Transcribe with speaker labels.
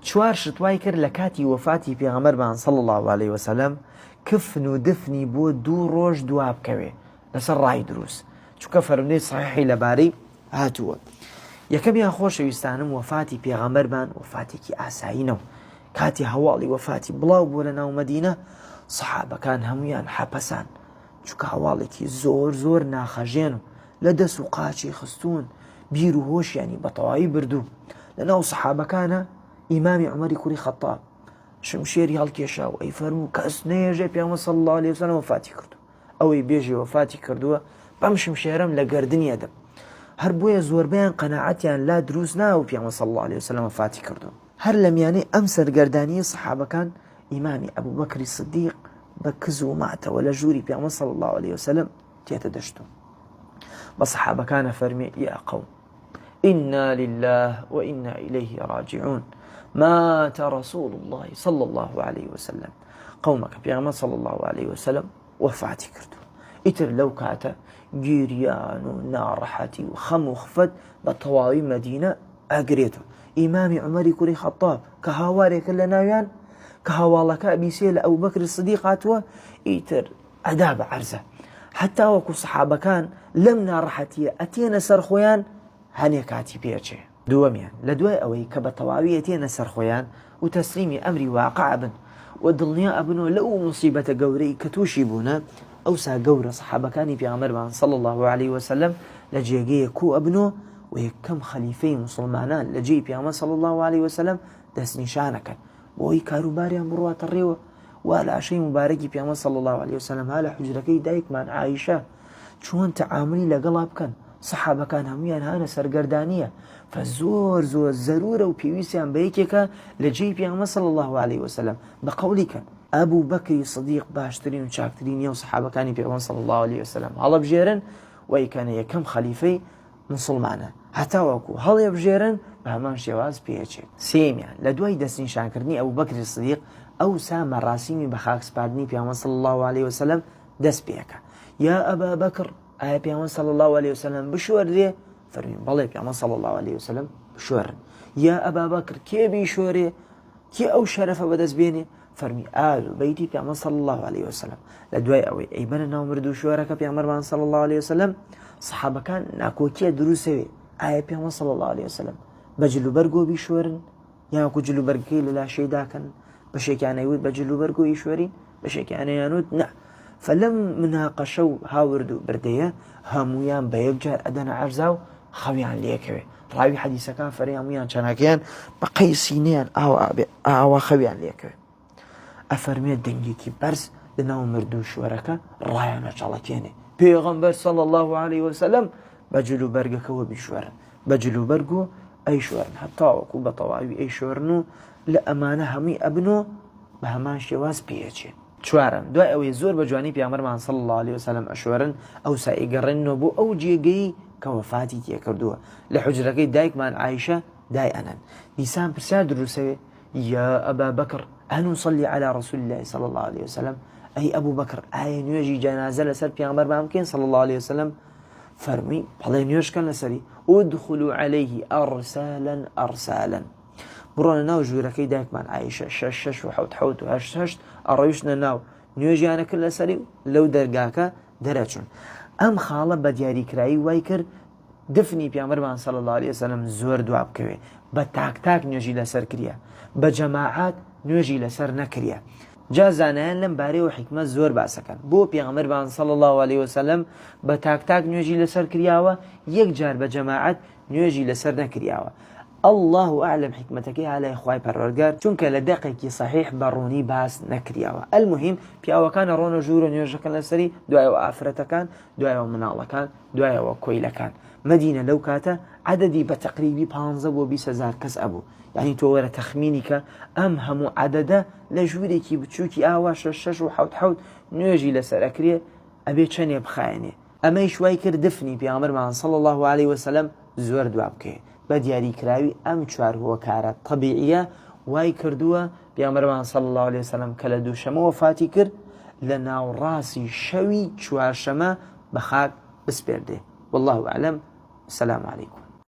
Speaker 1: چوار شتوای کرد لە کاتی وەفاتی پێغەمبەرمان صلی الله عليه وسلم کفن و دفنی بۆ 2 ڕۆژ دوا بکەوێ لەسەر ڕای دروست، چونکە فەرمودەی صحیحی لەبارەی هاتووە. یەکەمیان خۆشەویستانم وەفاتی پێغەمبەرمان وەفاتێکی ئاساییەوە، کاتی هەواڵی وەفاتی بڵاو بووە لە ناو مەدینە، سەحابەکان هەمویان حەپەسان، چونکە هەواڵێکی زۆر ناخەژێن و لە دەست و قاچی خستون، بیر و هۆشیانی بەتەواوی بردوو. لە ناو سەحابەکانە ئیمامی عومەری کوڕی خەتاب شمشێری هەڵکێشا و ئەی فەرموو کەس نەیەژێ پێغەمبەر صلی الله عليه وسلم وەفاتی کردو، ئەوەی بێژێ وەفاتی کردووە بەم شمشێرەم لە گەردنیەدەم. هەر بۆیە زۆربەیان قەناعەتیان لا دروست ناوە پێغەمبەر صلی الله عليه وسلم وەفاتی کردو. هەر لە میانەی ئەم سەرگەردانیە سەحابەکان ئیمامی ئەبوبەکری سدیق بە کز و ماتەوە لە ژووری پێغەمبەر صلی الله عليه وسلم تێتە دەشتو. بە سەحابەکانە فەرمێ یا قەوم إنا لله وإنا إليه راجعون مات رسول الله صلى الله عليه وسلم. قومك بيغمبر صلى الله عليه وسلم وفاتي كردو. ئیتر لەو کاتە گیریان و ناڕەحەتی و خەم و خفەت بە تەواوی مەدینە ئەگرێتەوە. ئیمامی عومەری کوڕی خەتاب کە هاوارێکە لە ناویان کە هەواڵەکە بیسێ لە ئەبوبەکر سدیق هاتووە، ئیتر ئەدا بە عەرزە، هەتا وەکو سەحابەکان لەم ناڕەحەتیە ئەتێنە سەر خۆیان هەنێ کاتی پێچێ. دووەمیان لە دوای ئەوەی کە بە تەواوی ئەتێنە سەر خۆیان و تەسلیمی ئەمری واقع بن و دڵنیا ئەبنەوە لەو موسیبەتە گەورەی کە تووشی بوونە، ئەوسا گەورە سەحابەکانی پێغەمبەرمان صلی الله عليه وسلم لە جێگەیە کوو ئەبنەوە و یەکەم خەلیفەی موسڵمانان لە جێی پێغەمبەر صلی الله عليه وسلم دەستنیشانەکەن بۆی کاروباریان بڕواتە ڕێوە. وا لە عەشەی مبارەکی پێغەمبەر صلی الله عليه وسلم ها لە حوجرەکەی دایکمان عایشە چۆن تەعاملی لەگەڵا بکەن. سەحابەکان هەمویان هانە سەرگەردانیە، فزۆر زەرورە و پێویستیان بە یەکێکە لە جێی پێغەمبەر صلی الله عليه وسلم بە قەولی کەن ئەبوو بەکری سدیق باشترین و چاکترینیە و سەحابەکانی پێغەمبەر صلی الله عليه وسلم هەڵەبژێرن و ئیکەنە یەکەم خەلیفەی مسڵمانە، هەتا وەکو هەڵێبژێرن بە هەمان شێواز پێچێت. سێمیان لە دوای دەستنیشانکردنی ئەبوو بەکری سدیق ئەوسا مەراسیمی بە خاکسپاردنی پێغەمبەر صلی الله عليه وسلم دەست پێکە. یا ئەبا بەکر ئایا پێغەمبەر صلی الله عليه وسلم بشوێردرێ؟ فەرمووی بەڵێ پێغەمبەر صلی الله عليه وسلم بشوێرن. یا ئەبا بەکر کێ بیشۆرێ؟ کێ ئەو شەرەفە بەدەست بێنێ؟ فەرمی ئال بەیتی پێغەمبەر صلی الله عليه وسلم. لە دوای ئەوەی ئەیبەنە ناو مرد و شوێرەکە پێغەمبەرمان صلی الله عليه وسلم، سەحابەکان ناکۆکیە دروستەوێ ئایا پێغەمبەر صلی الله عليه وسلم بە جلوبەرگۆ بیشۆرن یا وەکو جلوبەرگەکەی لە لاشەی داکەن، بەشێکیان ئەیوت بە جلوبەرگۆ ئیشوەرین، بەشێکیان ئەیانوت نە. فلم مناقەشە و هاورد و بردەیە هەمویان بە یەکجار ئەدەنە عەرزا و خەویان لێکەوێ. ڕاوی حەدیسەکان فەرمی هەمویان چەناکەیان بە قەی سینەیان ئاوا خەویان لێکەوێ. ئەفەرمێت دەنگێکی بەرز لە ناو مرد و شوێرەکە ڕایانە چەڵەکێنێ پێغەمبەر صلی الله عليه وسلم بە جلوبەرگەکەوە بیشوێرن، بە جلوبەرگۆ ئەیشوێرن، هەتا وەکو بە تەواوی ئەیشوێرن و لە ئەمانە هەمووی ئەبنەوە بە هەمان شێواز پێچێت. چوارم دوای ئەوەی زۆر بە جوانی پێغەمبەرمان صلی الله عليه وسلم ئەشوێرن، ئەوسا ئیگەڕێنەوە بۆ ئەو جێگەی کە وەفاتی تێکردووە لە حوجرەکەی دایکمان عایشە دای ئەنەن. دیسان پرسیار دروسەوێ یا ئەبا بەکر ئەنوصلي على رسول الله صلى الله عليه وسلم، ئەی ئەبوو بەکر ئایا نوێژی جەنازە لەسەر پێغەمبەرمان بکەین صلی الله عليه وسلم؟ فەرمی بەڵێ نوێژکەن لەسەری. ادخلوا عليه أرسالا أرسالا، بڕۆنە ناو ژوورەکەی دایکمان عایشە 6 و 7 و 8 ئەڕۆیشتە ناو نوێژیانەکرد لەسەری و لەو دەرگاکە دەرەچوون. ئەم خاڵە بە دیاریکرایی وای کرد دفنی پێغەمبەرمان صلی الله عليه وسلم زۆر دوا بکەوێ، بە تاک نوێژی لەسەر کریە، بە جەماعات نوێژی لەسەر نەکریە. جا زانایان لەم بارەیەوە حکمت زۆر باسەکەن بۆ پێغەمبەرمان صلی الله عليه وسلم بە تاک نوێژی لەسەر کریاوە، یەکجار بە جەماعات نوێژی لەسەر نەکریاوە. الله أعلم حکمتەکەی هالای خوای پەروەردگار، چونکە لە دەقێکی صحیح بەڕوونی باس نەکریاوە. المهم پیاوەکانە ڕۆنە ژوورە نوێژەکەن لەسەری، دوایەوە ئافرەتەکان، دوایەوە مناڵەکان، دوایەوە کۆیلەکان. مدینە لەو کاتە عەدەدی بە تەقریبی 15 بۆ 20,000 کەس ئەبوو. یعنی تۆ وەرە تەخمینی کە ئەم هەموو عەدەدە لە ژوورێکی بچووکی ئاوا 6 و 7 نوێژی لەسەر ئەکرێ، ئەبێ چەندێ بخایەنێ. ئەمەی شوای کرد دفنی پێغەمبەرمان صلی الله عليه وسلم زۆر دوا بکەوێ. بە دیاریکراوی ئەم چوار هۆکارە طەبیعیە وای کردووە پێغەمبەرمان صلی الله عليه وسلم کە لە دووشەمە وەفاتی کرد لە ناوڕاستی شەوی چوارشەمە بە خاک بسپێردێ. والله أعلم. السلام عليكم.